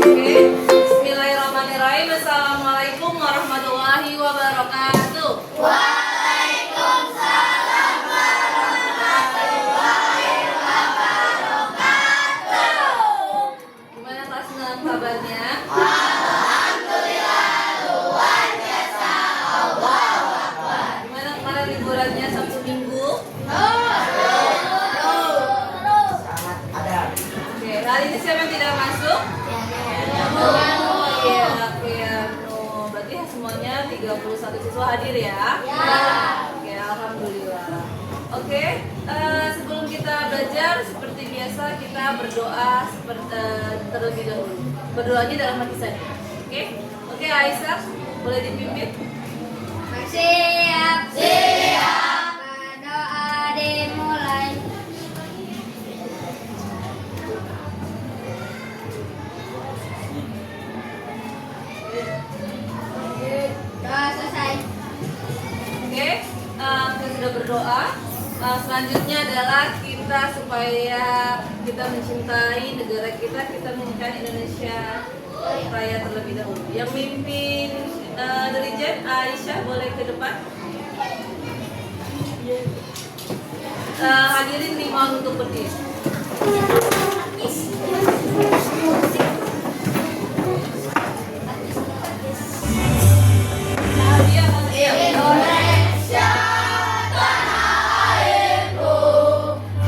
Bismillahirrahmanirrahim. Assalamualaikum warahmatullahi wabarakatuh. Waalaikumsalam warahmatullahi wabarakatuh. Gimana kelas 6 kabarnya? Alhamdulillah luar biasa. Allahu Akbar. Gimana kemarin liburannya Sabtu Minggu? Oke, hari ini siapa yang tidak masuk? Oh iya, piano. Berarti semuanya 31 siswa hadir ya? Oke, alhamdulillah. Oke, sebelum kita belajar seperti biasa kita berdoa terlebih dahulu. Berdoanya dalam hati saja. Oke, Aisyah, boleh dipimpin? Siap. Berdoa dimulai. Doa selesai. Oke, kita sudah berdoa. Selanjutnya adalah kita supaya kita mencintai negara kita mencintai Indonesia Raya terlebih dahulu. Yang mimpin dari Jen, Aisyah boleh ke depan. Hadirin dimohon untuk berdiri. Indonesia tanah airku,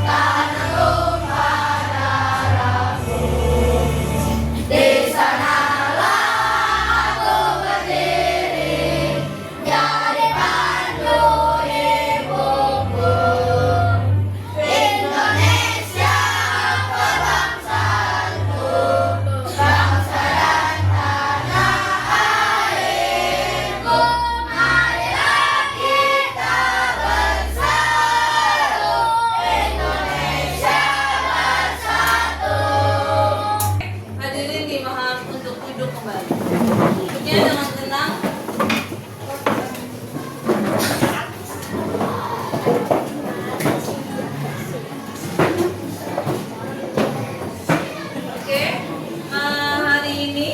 tanah tumpah darahku. Di sanalah aku berdiri, jadi pandu ibuku. Indonesia kebangsaanku, bangsa dan tanah airku. Marilah kita bersatu, Indonesia bersatu. Hadirin dimohon untuk duduk kembali. Duduknya dengan tenang. Oke, hari ini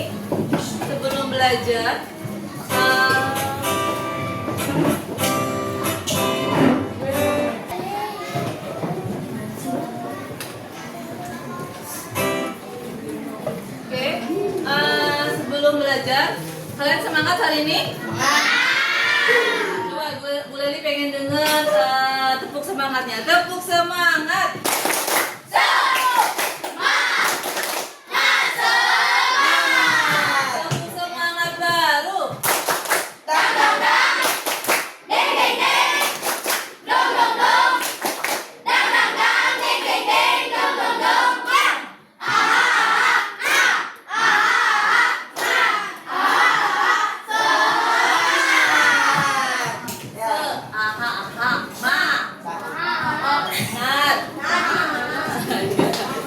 sebelum belajar, sebelum belajar, kalian semangat hari ini? Coba Bu Leli pengen dengar tepuk semangatnya. Tepuk semangat. Tepuk semangat baru.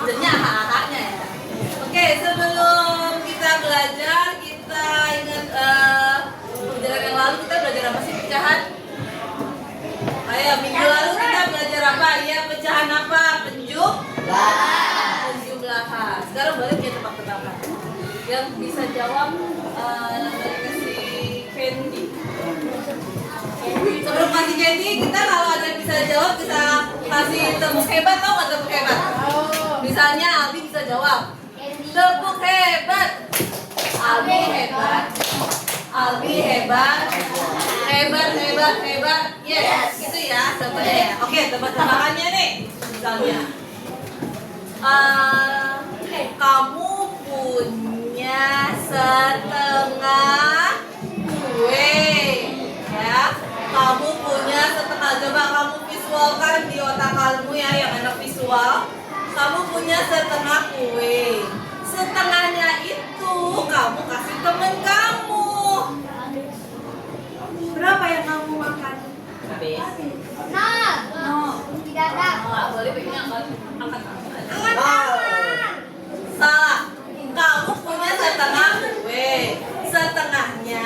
Sebenarnya aha-ahanya ya. Oke, sebelum kita belajar, kita ingat pelajaran yang lalu kita belajar apa sih pecahan? Ayo, minggu lalu kita belajar apa? Iya, pecahan apa? Penjumlahan. Sekarang boleh kita tebak-tebakan. Yang bisa jawab dari kasih Candy. Sebelum kasih Candy, kita kalau ada yang bisa jawab bisa kasih tepuk hebat, tau nggak tepuk hebat? Misalnya Albi bisa jawab. Tepuk hebat. Albi hebat. Albi hebat. Hebat. Yes. Gitu ya, sebenarnya ya. Oke, tebak-tebakannya nih. Misalnya, kamu punya setengah kue, ya. Kamu punya setengah. Coba kamu visualkan di otak kamu ya, yang anak visual. Kamu punya setengah kue. Setengahnya itu kamu kasih temen kamu. Berapa yang kamu makan? Habis. Tidak ada. Nggak boleh begini, angkat tangan. Angkat. Salah. Kamu punya setengah kue. Setengahnya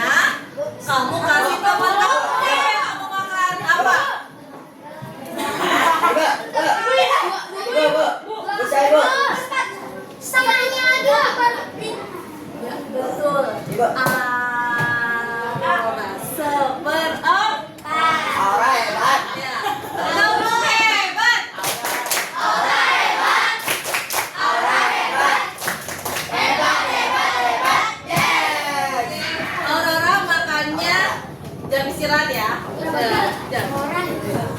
kamu kasih temen kamu. Kamu makan apa? Setengahnya lagi apa? Aurora seperempat. Aura hebat. Ya. Kamu hebat. Aura hebat. Aura hebat. Hebat, hebat, hebat. Yes. Aurora makannya jam istirahat ya. Jam.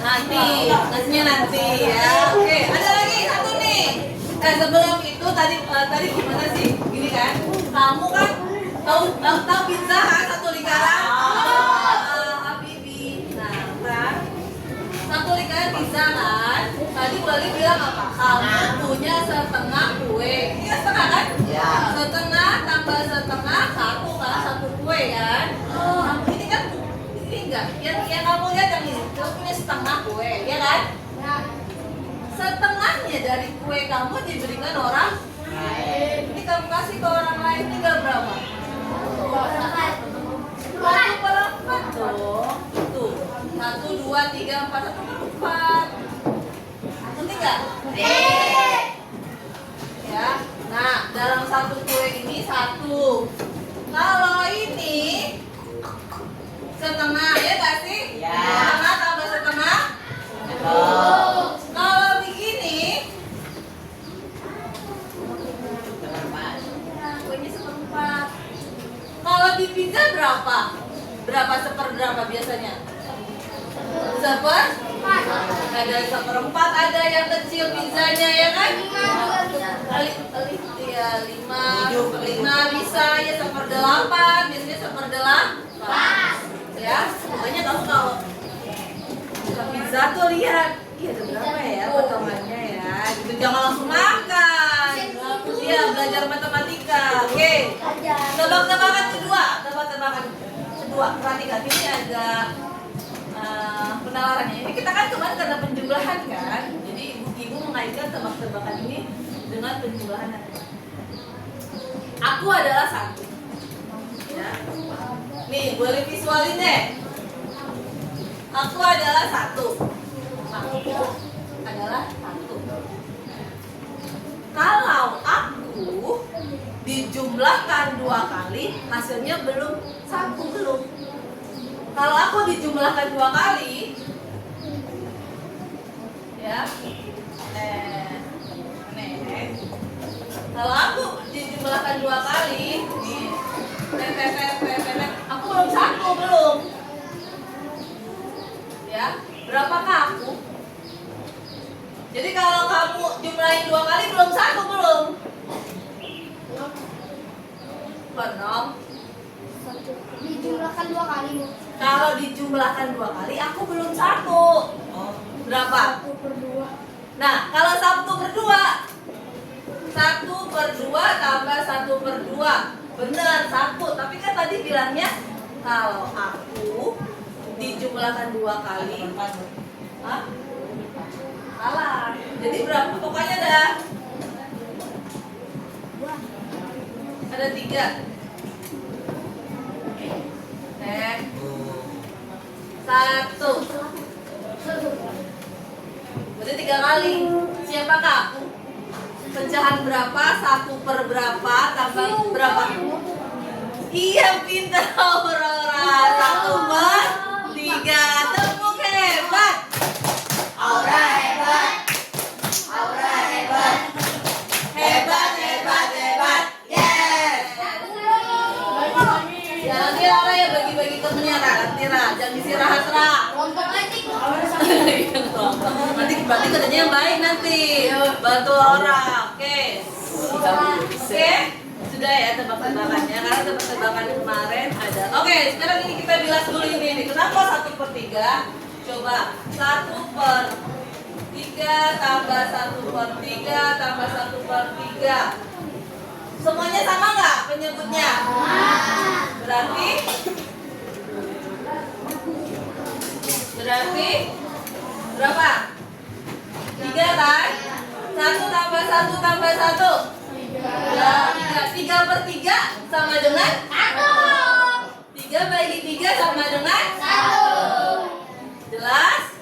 Nanti, ngasihnya nanti ya. Oke, ada lagi satu nih. Sebelum itu tadi gimana sih? Gini kan, kamu kan tahu pizza kan satu lingkaran? Habibi. Nah, kan satu lingkaran pizza kan? Tadi Wali bilang apa? Kamu punya setengah kue. Iya setengah kan? Ya. Setengah tambah setengah satu kue kan? Ini kan ini enggak. Yang kamu lihat yang ini, kamu punya setengah kue, ya kan? Setengahnya dari kue kamu diberikan orang lain. Ini kamu kasih ke orang lain tinggal berapa? 1/4 dong. Tuh. 1, 2, 3, 4, 1/4. Ngerti nggak? Ya. Nah, dalam satu kue ini satu. Kalau ini setengah ya nggak sih? Ya. Setengah tambah setengah. Kalau begini, kuenya seperempat. Kalau di pizza berapa? Berapa seperberapa biasanya? Ada seperempat, ada yang kecil pizzanya ya kan? Ya 5 bisa ya 1/8, biasanya 1/8. Ya, pokoknya kamu kalau buka pizza tuh lihat, iya ada berapa ya potongannya ya, gitu jangan langsung makan. Iya belajar matematika. Oke. Tebak-tebakan kedua, perhatikan ini ada penalarannya. Ini kita kan kemarin karena penjumlahan kan, jadi ibu mengaitkan tebak-tebakan ini dengan penjumlahan. Aku adalah satu. Ya. Nih boleh visualin deh. Aku adalah satu. Aku adalah satu. Kalau aku dijumlahkan 2 kali, hasilnya belum satu belum. Kalau aku dijumlahkan 2 kali, ya, kalau aku dijumlahkan 2 kali, aku belum satu belum. Ya, berapakah aku? Jadi kalau kamu jumlahin 2 kali belum satu belum? Benar. Dijumlahkan 2 kali. Kalau dijumlahkan 2 kali, aku belum satu. Berapa? 1/2. Nah, kalau 1/2, 1/2 tambah 1/2, benar satu. Tapi kan tadi bilangnya kalau aku dijumlahkan 2 kali, hah? Salah. Jadi berapa? Pokoknya ada 3. Satu. Berarti 3 kali. Siapakah aku? Pecahan berapa? 1/berapa tambah berapa? Iya pintar Aurora. 1/3. Tepuk hebat. Aura hebat. Aura hebat. Hebat, hebat, hebat. Yes. Jangan kira ya bagi-bagi temennya Ra. Jangan istirahat Ra. Kelompok aja. Nanti berarti kerjanya yang baik nanti. Bantu orang. Oke. Oke. Sudah ya tebak-tebakannya, karena tebak-tebakan kemarin ada. Oke, sekarang ini kita bilas dulu ini. Kenapa 1/3? Coba 1/3 tambah 1/3 tambah 1/3. Semuanya sama nggak penyebutnya? Berarti berapa? 3 kan? 1 tambah 1 tambah 1. 3/3 sama dengan 3 bagi 3 sama dengan 1. Jelas?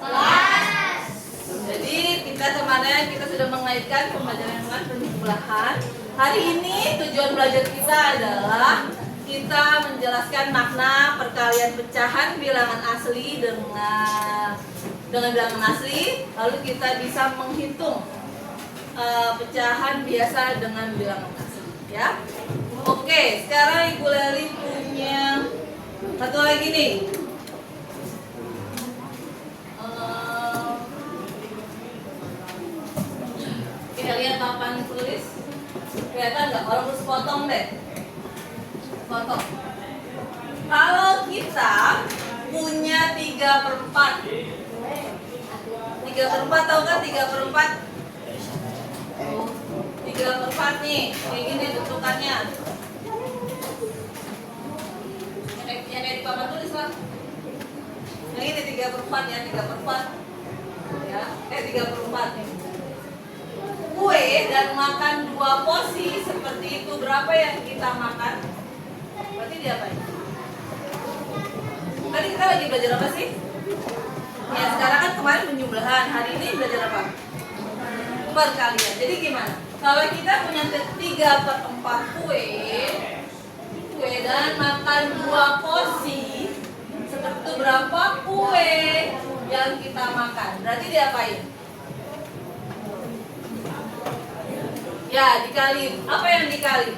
Jadi kita kemarin kita sudah mengaitkan pembelajaran dengan penjumlahan. Hari ini tujuan belajar kita adalah kita menjelaskan makna perkalian pecahan bilangan asli dengan bilangan asli, lalu kita bisa menghitung pecahan biasa dengan bilangan asli, ya. Oke, sekarang Ibu Leli punya satu lagi nih. Kita lihat papan tulis. Kelihatan nggak? Kalau harus potong deh. Potong. Kalau kita punya 3/4, 3/4 tahu kan 3/4? 3/4 nih, kayak gini bentukannya. Yang kayak di papan tulis lah. Yang ini 3/4 ya, 3/4. Ya, 3/4 nih. Kue dan makan 2 porsi seperti itu, berapa yang kita makan? Berarti diapain? Tadi kita lagi belajar apa sih? Ya sekarang kan kemarin penjumlahan, hari ini belajar apa? Perkalian. Jadi gimana? Kalau kita punya 3/4 kue dan makan 2 porsi, seperti itu berapa kue yang kita makan? Berarti diapain? Ya, dikali. Apa yang dikali?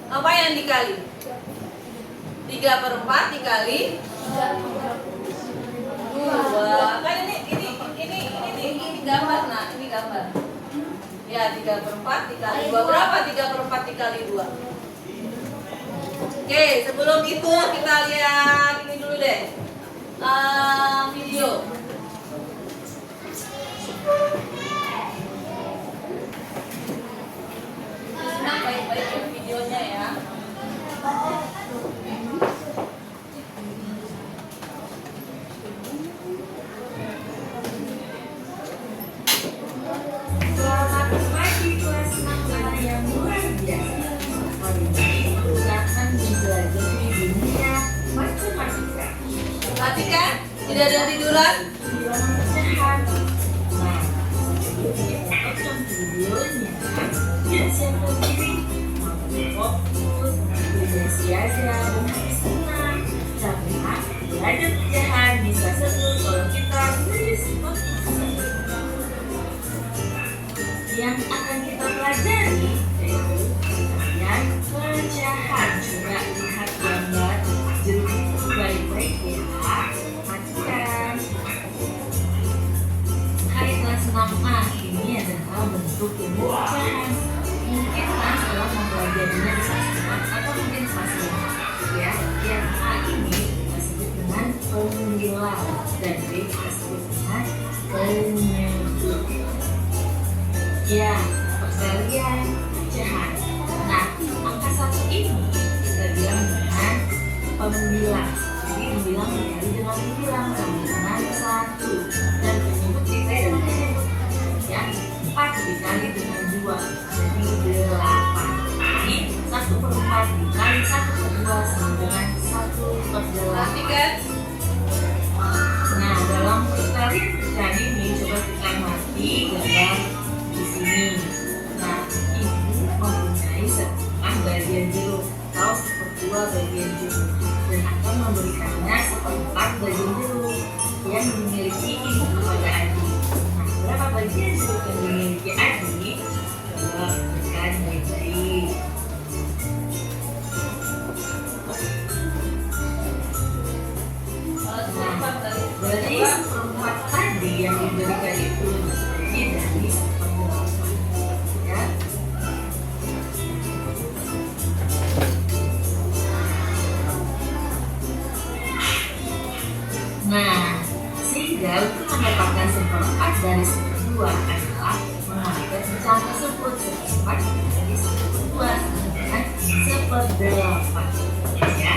Apa yang dikali? 3/4 dikali 2. Kan ini gambar, nah ini gambar. Ya, 3/4 dikali 2. Berapa 3/4 dikali 2? Oke, sebelum itu kita lihat ini dulu deh. Video. Nah, baik-baik videonya ya. Selamat pagi kelas 6 yang luar biasa. Hari ini kita akan mempelajari dunia matematika. Perhatikan, tidak ada tiduran. Bilangan pecahan. Nah, sebelum kita tonton videonya, ya siapa diri, mau fokus, belajar siaga, dan harus tenang. Karena belajar pecahan bisa seru kalau kita tulis fokus. Yang akan kita pelajari yaitu perkalian pecahan. Coba lihat gambar jeruk itu baik-baik ya. Perhatikan. Hai kelas 6A, ini adalah bentuk ilmu pecahan. Mungkin kan setelah mempelajarinya di kelas 6 atau mungkin kelas 5. Ya, yang A ini kita sebut dengan pembilang dan B kita sebut dengan penyebut. Ya, perkalian pecahan. Nah, angka 1 ini kita bilang dengan pembilang. Jadi pembilang dikali dengan pembilang sama dengan 1. Dan penyebut dikali dengan penyebut. Ya, 4 dikali dengan 2 jadi 8. Ini 1/4 dikali 1/2 sama dengan 1/8. Perhatikan. Nah, dalam perkalian pecahan ini coba kita amati gambar di sini. Nah, ibu mempunyai setengah bagian jeruk atau 1/2 bagian jeruk dan akan memberikannya 1/4 bagian jeruk yang dimiliki ibu kepada adik. Nah, berapa bagian jeruk yang dimiliki adik? Coba perhatikan baik-baik. Nah, berarti 1/4 tadi yang diberikan itu jadi dari 1/8 ya. Nah, sehingga untuk mendapatkan 1/4 dari 1/2 adalah mengambil pecahan tersebut 1/4 dari 1/2 sama dengan 1/8 ya.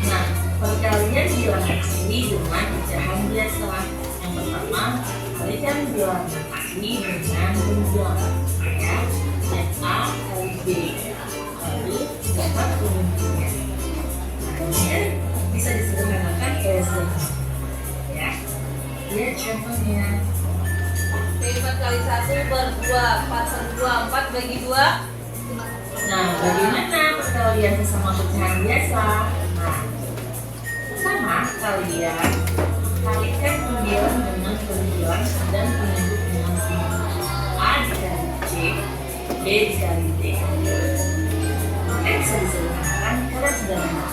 Nah, perkalian bilangan asli dengan pecahan biasa. Yang pertama, kalikan bilangan asli dengan pembilang ya. Yang A kali B, lalu dapat rumusnya. Nah, bisa disederhanakan kayak ya. Lihat contohnya. Oke, 4 kali 1 per 2, 4 per 2, 4 bagi 2. Nah, bagaimana perkalian sesama pecahan biasa? Nah, pertama kalian kalikan 9 dengan 9 dan penyebut dengan 9. A dikali C, B dikali D. Maka bisa disederhanakan karena sederhana.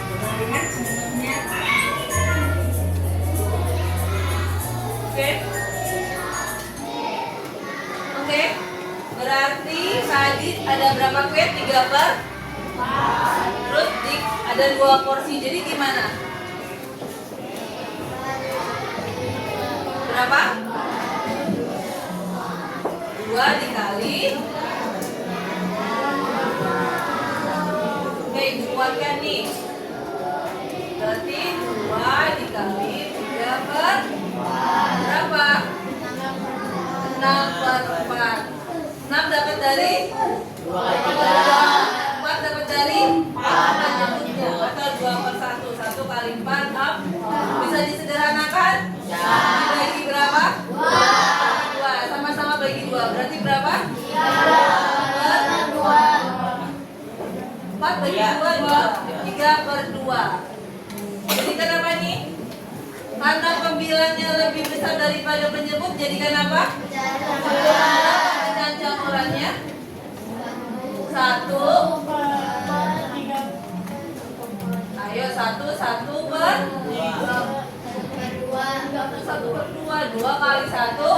Kita lihat contohnya. Oke. Oke. Berarti tadi ada berapa kue? 3 per 4. Terus ada 2 porsi. Jadi gimana? Berapa? 2 dikali. Oke, dikuatkan nih. Berarti 2 dikali 3 per berapa? 6 per 4. 6 dapat dari 4 dapat dari 4 penyebutnya atau 2 per 1. 1 kali 4 6. Bisa disederhanakan? Dibagi berapa? 2. Sama-sama bagi 2. Berarti berapa? 4 bagi 2 3 per 2. Jadikan apa nih? Karena pembilangnya lebih besar daripada penyebut, jadikan apa? Pecahan campurannya 1. Ayo 1 per 2. 2 kali 1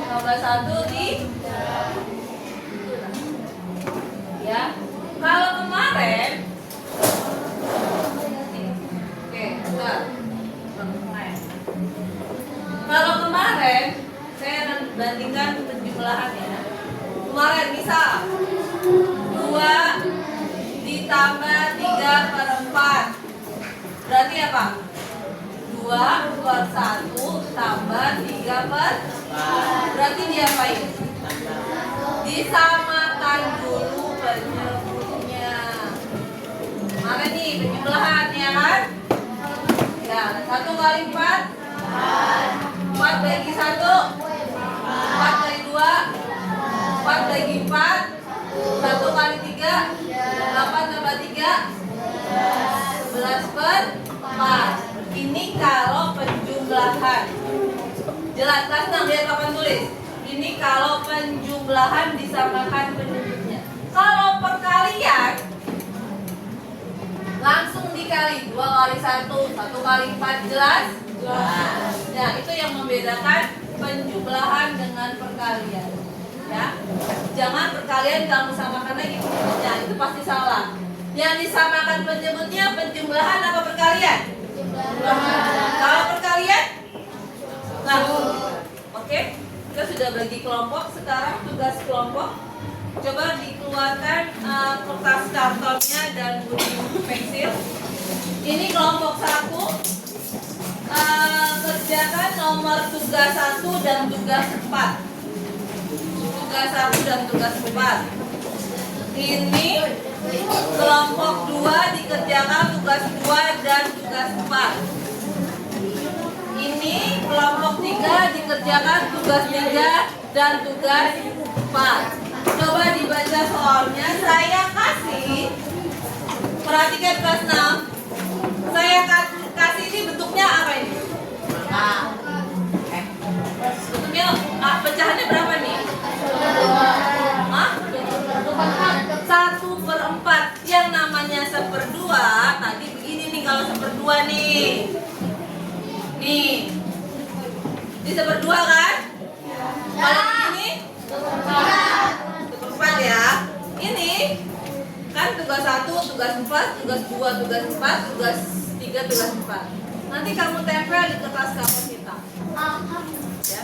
tambah 1 di ya. Kalau kemarin oke, bentar. Kalau kemarin saya bandingkan penjumlahan ya. Kemarin misal 2 ditambah 3 per 4. Berarti apa? 2 per 1 tambah 3 per 4. Berarti diapain? Disamakan dulu penyebutnya. Kemarin nih penjumlahan ya kan? Ya, 1 kali 4 4 bagi 1 4 kali 2 4 bagi 4 1 kali 3 8 tambah 3 11 per 4. Ini kalau penjumlahan. Jelas, Kasnang lihat papan tulis. Ini kalau penjumlahan disamakan penyebutnya. Kalau perkalian langsung dikali 2 kali 1 1 kali 4 jelas? Nah, itu yang membedakan penjumlahan dengan perkalian. Ya, jangan perkalian kamu samakan lagi penyebutnya, itu pasti salah. Yang disamakan penyebutnya penjumlahan apa perkalian? Kalau perkalian, nah, oke, kita sudah bagi kelompok. Sekarang tugas kelompok. Coba dikeluarkan kertas kartonnya dan gunting pensil. Ini kelompok 1. Kerjakan nomor tugas 1 dan tugas 4. Tugas 1 dan tugas 4. Ini kelompok 2 dikerjakan tugas 2 dan tugas 4. Ini kelompok 3 dikerjakan tugas 3 dan tugas 4. Coba dibaca soalnya. Saya kasih, perhatikan kelas 6. Saya kasih ini bentuknya apa ini? Bentuknya pecahannya berapa nih? 1 per 4. Yang namanya 1/2 tadi begini nih. Kalau 1/2 nih, nih di 1/2 kan? Kalau begini 1/4 ya. Ini kan tugas 1, tugas 4, tugas 2, tugas 4, tugas 3, tugas 4. Nanti kamu tempel di kertas kamu kita. Ya.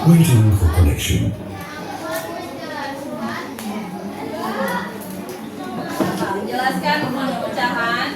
Waiting for connection. Jelaskan untuk pecahan.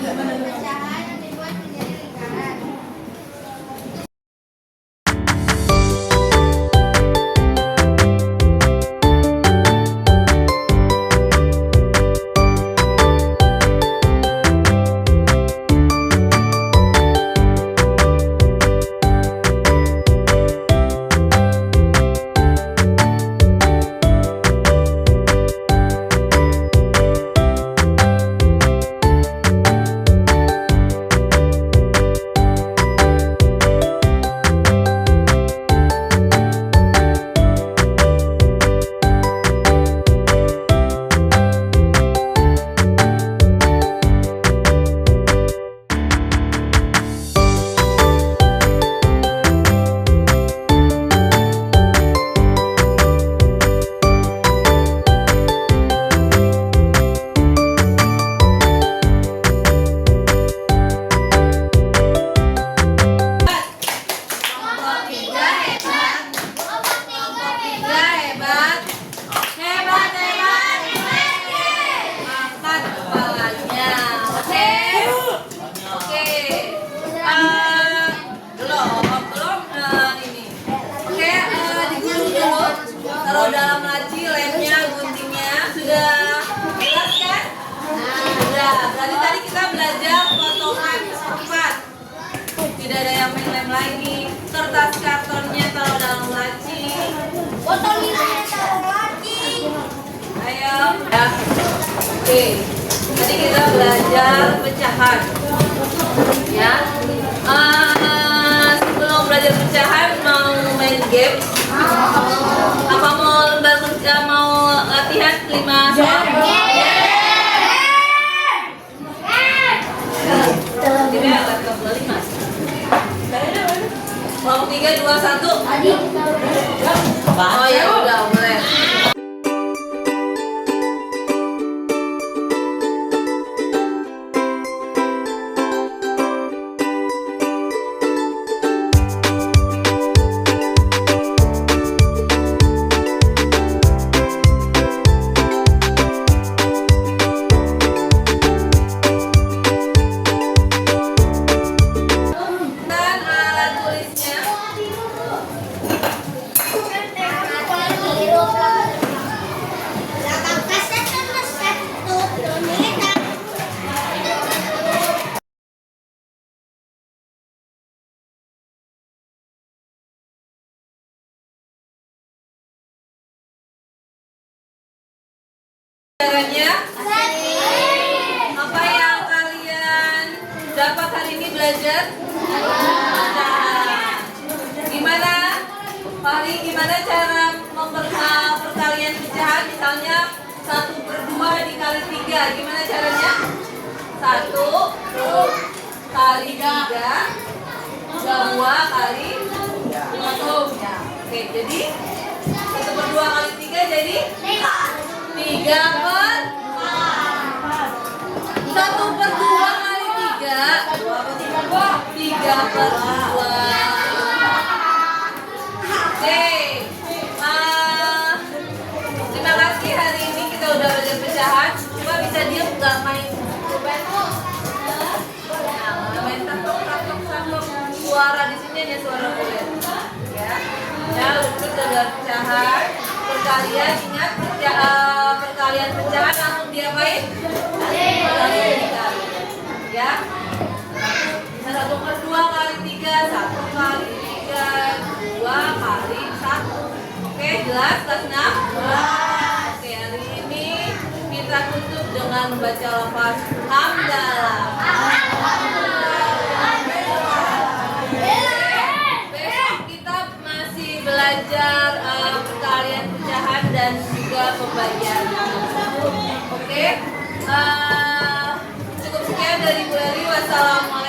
Taruh dalam laci, lemnya, guntingnya sudah jelas kan? Sudah. Berarti tadi kita belajar potongan empat. Tidak ada yang main lem lagi. Kertas kartonnya taruh dalam laci. Botolnya taruh laci. Ayo. Ya. Oke. Tadi kita belajar pecahan. Ya. Sebelum belajar pecahan mau main game. Apa mau latihan 5 soal? Ini agak kembali mas. Kelompok 3, 2, 1. Oh ya udah boleh. Caranya apa yang kalian dapat hari ini belajar? Gimana? Fahri, gimana cara perkalian pecahan? Misalnya 1/2 dikali 3, gimana caranya? 1 kali 3, 2 kali 1. Ya. Oke, jadi 1/2 kali 3 jadi 3/4. 1/2 kali 3 3/2. Oke. Terima kasih, hari ini kita udah belajar pecahan. Coba bisa diam nggak main pulpen? Nah, main takluk suara di sini ada suara pulpen. Ya. Ya, udah belajar pecahan. Perkalian, ingat perkalian pecahan langsung diapain? Dikali. Ya. 1/2 kali 3, 1 kali 3, 2 kali 1. Oke, jelas kelas 6? Oke, hari ini kita tutup dengan membaca lafaz hamdalah. Besok kita masih belajar perkalian pecahan dan juga pembagian. Oke, cukup sekian dari Bu Eri. Wassalamualaikum.